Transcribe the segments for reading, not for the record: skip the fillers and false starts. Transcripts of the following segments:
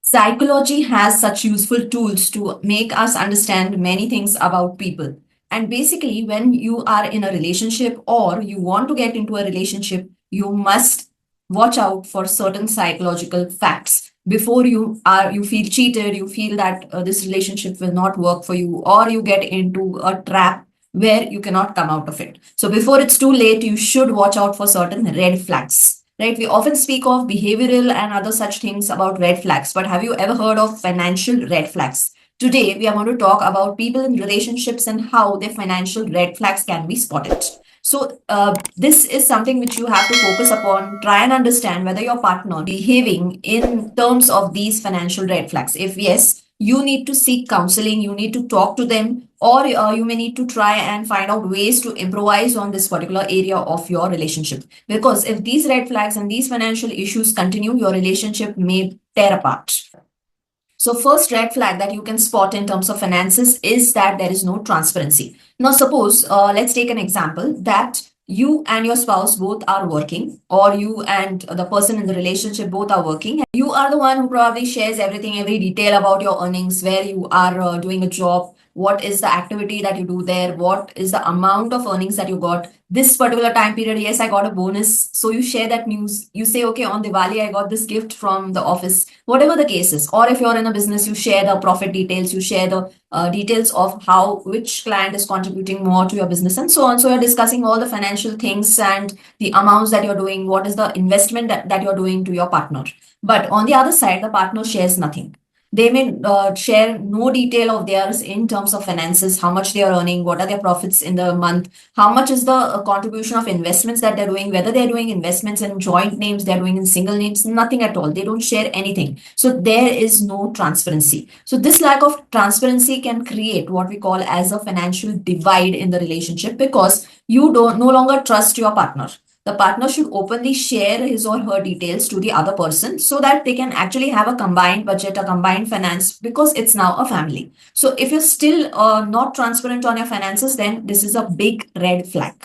Psychology has such useful tools to make us understand many things about people. And basically, when you are in a relationship or you want to get into a relationship, you must watch out for certain psychological facts before you feel cheated, you feel that this relationship will not work for you, or you get into a trap where you cannot come out of it. So before it's too late, you should watch out for certain red flags. Right? We often speak of behavioral and other such things about red flags, but have you ever heard of financial red flags? Today, we are going to talk about people in relationships and how their financial red flags can be spotted. So, this is something which you have to focus upon. Try and understand whether your partner behaving in terms of these financial red flags. If yes, you need to seek counseling, you need to talk to them, or you may need to try and find out ways to improvise on this particular area of your relationship. Because if these red flags and these financial issues continue, your relationship may tear apart. So first red flag that you can spot in terms of finances is that there is no transparency. Now suppose, let's take an example that you and your spouse both are working, or you and the person in the relationship both are working. You are the one who probably shares everything, every detail about your earnings, where you are doing a job, what is the activity that you do there, what is the amount of earnings that you got this particular time period. Yes, I got a bonus. So you share that news. You say, okay, on Diwali, I got this gift from the office, whatever the case is. Or if you're in a business, you share the profit details, you share the details of how which client is contributing more to your business and so on. So you're discussing all the financial things and the amounts that you're doing, what is the investment that you're doing to your partner. But on the other side, the partner shares nothing. They may share no detail of theirs in terms of finances, how much they are earning, what are their profits in the month, how much is the contribution of investments that they're doing, whether they're doing investments in joint names, they're doing in single names, nothing at all. They don't share anything. So there is no transparency. So this lack of transparency can create what we call as a financial divide in the relationship, because you don't no longer trust your partner. The partner should openly share his or her details to the other person so that they can actually have a combined budget, a combined finance, because it's now a family. So if you're still not transparent on your finances, then this is a big red flag.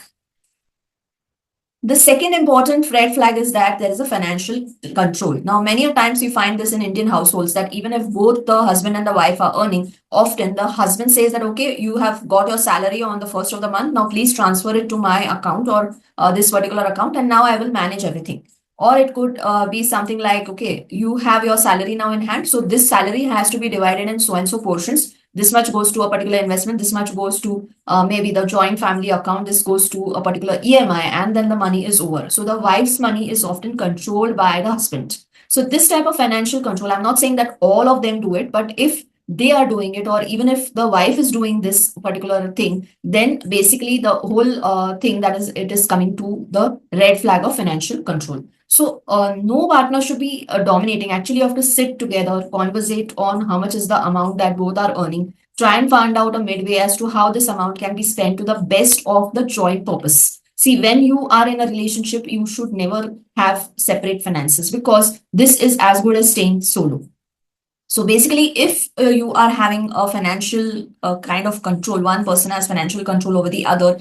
The second important red flag is that there is a financial control. Now, many a times you find this in Indian households that even if both the husband and the wife are earning, often the husband says that, okay, you have got your salary on the first of the month. Now, please transfer it to my account or this particular account, and now I will manage everything. Or it could be something like, okay, you have your salary now in hand. So this salary has to be divided in so and so portions. This much goes to a particular investment, this much goes to maybe the joint family account, this goes to a particular EMI, and then the money is over. So the wife's money is often controlled by the husband. So this type of financial control, I'm not saying that all of them do it, but if they are doing it, or even if the wife is doing this particular thing, then basically the whole thing that is, it is coming to the red flag of financial control. So no partner should be dominating. Actually, you have to sit together, conversate on how much is the amount that both are earning. Try and find out a midway as to how this amount can be spent to the best of the joint purpose. See, when you are in a relationship, you should never have separate finances, because this is as good as staying solo. So basically, if you are having a financial kind of control, one person has financial control over the other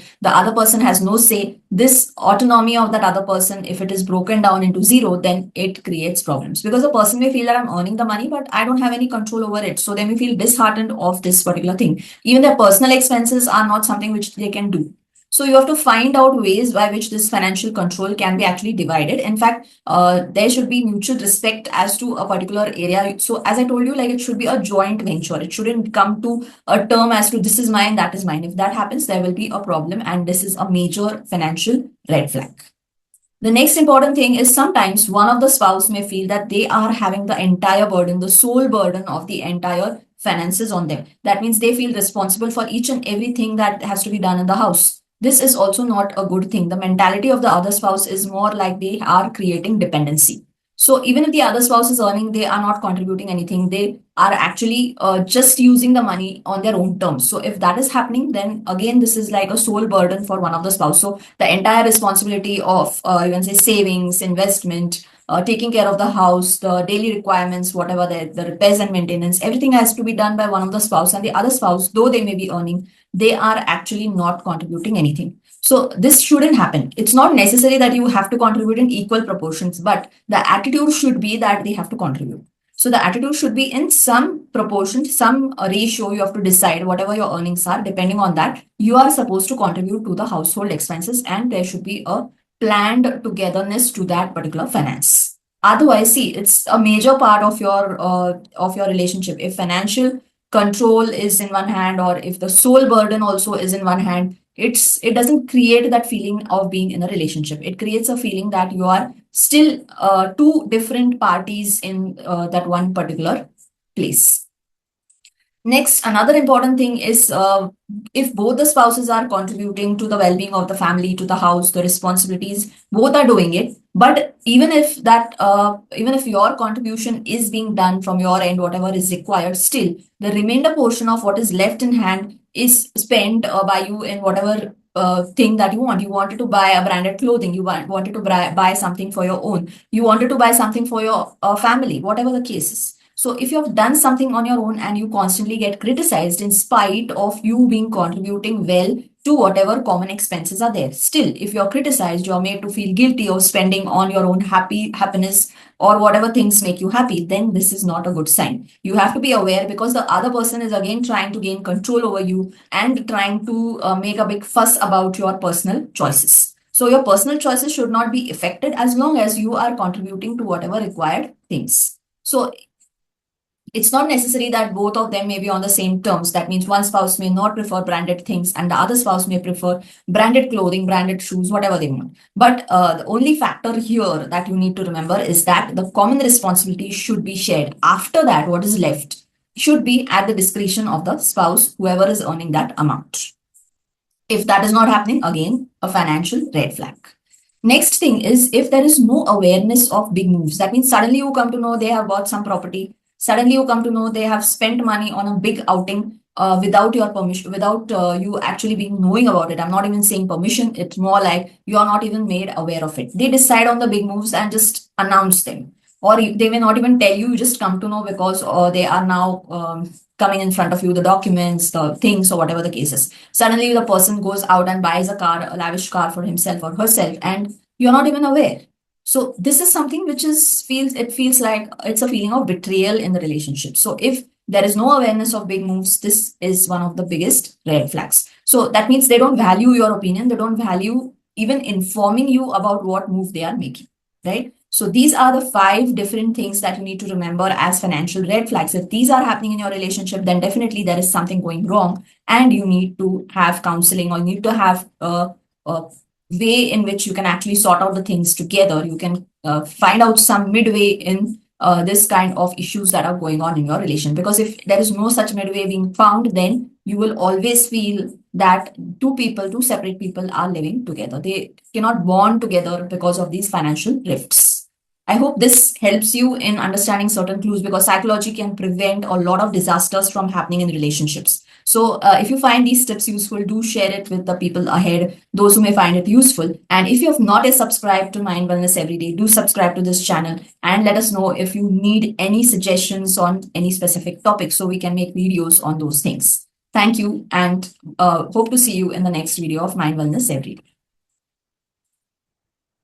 person has no say, this autonomy of that other person, if it is broken down into zero, then it creates problems, because a person may feel that I'm earning the money, but I don't have any control over it. So they may feel disheartened of this particular thing. Even their personal expenses are not something which they can do. So you have to find out ways by which this financial control can be actually divided. In fact, there should be mutual respect as to a particular area. So as I told you, like, it should be a joint venture. It shouldn't come to a term as to this is mine, that is mine. If that happens, there will be a problem, and this is a major financial red flag. The next important thing is sometimes one of the spouse may feel that they are having the entire burden, the sole burden of the entire finances on them. That means they feel responsible for each and everything that has to be done in the house. This is also not a good thing. The mentality of the other spouse is more like they are creating dependency. So even if the other spouse is earning, they are not contributing anything. They are actually just using the money on their own terms. So if that is happening, then again, this is like a sole burden for one of the spouse. So the entire responsibility of, you can say, savings, investment, taking care of the house, the daily requirements, whatever the repairs and maintenance, everything has to be done by one of the spouse, and the other spouse, though they may be earning, they are actually not contributing anything. So this shouldn't happen. It's not necessary that you have to contribute in equal proportions, but the attitude should be that they have to contribute. So the attitude should be in some proportion, some ratio. You have to decide whatever your earnings are. Depending on that, you are supposed to contribute to the household expenses, and there should be a planned togetherness to that particular finance. Otherwise, see, it's a major part of your relationship. If financial control is in one hand, or if the sole burden also is in one hand, it doesn't create that feeling of being in a relationship. It creates a feeling that you are still two different parties in that one particular place. Next, another important thing is if both the spouses are contributing to the well-being of the family, to the house, the responsibilities, both are doing it. But even if your contribution is being done from your end, whatever is required, still the remainder portion of what is left in hand is spent by you in whatever thing that you want. You wanted to buy a branded clothing. You wanted to buy something for your own. You wanted to buy something for your family, whatever the case is. So if you have done something on your own and you constantly get criticized in spite of you being contributing well to whatever common expenses are there, still, if you're criticized, you're made to feel guilty of spending on your own happiness or whatever things make you happy, then this is not a good sign. You have to be aware, because the other person is again trying to gain control over you and trying to make a big fuss about your personal choices. So your personal choices should not be affected as long as you are contributing to whatever required things. So it's not necessary that both of them may be on the same terms. That means one spouse may not prefer branded things and the other spouse may prefer branded clothing, branded shoes, whatever they want. But the only factor here that you need to remember is that the common responsibility should be shared. After that, what is left should be at the discretion of the spouse, whoever is earning that amount. If that is not happening, again, a financial red flag. Next thing is, if there is no awareness of big moves, that means suddenly you come to know they have bought some property. Suddenly you come to know they have spent money on a big outing without your permission, without you actually being knowing about it. I'm not even saying permission. It's more like you are not even made aware of it. They decide on the big moves and just announce them. Or they may not even tell you, you just come to know because they are now coming in front of you, the documents, the things, or whatever the case is. Suddenly the person goes out and buys a car, a lavish car for himself or herself, and you're not even aware. So this is something which feels like it's a feeling of betrayal in the relationship. So if there is no awareness of big moves, this is one of the biggest red flags. So that means they don't value your opinion. They don't value even informing you about what move they are making, right? So these are the 5 different things that you need to remember as financial red flags. If these are happening in your relationship, then definitely there is something going wrong and you need to have counseling, or you need to have a way in which you can actually sort out the things together. You can find out some midway in this kind of issues that are going on in your relation. Because if there is no such midway being found, then you will always feel that two separate people are living together. They cannot bond together because of these financial rifts. I hope this helps you in understanding certain clues, because psychology can prevent a lot of disasters from happening in relationships. So if you find these tips useful, do share it with the people ahead, those who may find it useful. And if you have not yet subscribed to Mind Wellness Everyday, do subscribe to this channel and let us know if you need any suggestions on any specific topic so we can make videos on those things. Thank you, and hope to see you in the next video of Mind Wellness Everyday.